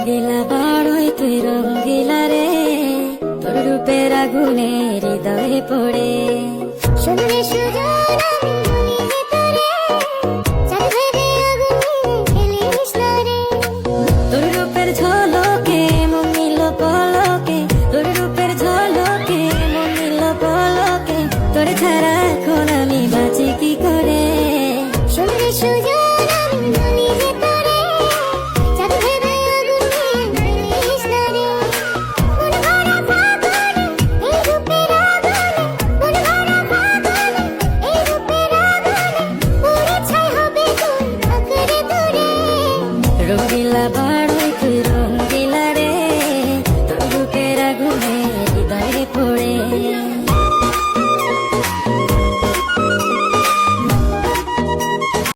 দিলা বড়ই তুই রঙ্গিলা রে, তোর রূপের আগুনে হৃদয়ে পড়ে। শুনলে সুজন আমি বলি যে তোরে, চাঁদ ভেবে আগুনে খেলিস না রে। তোর রূপের ঝড়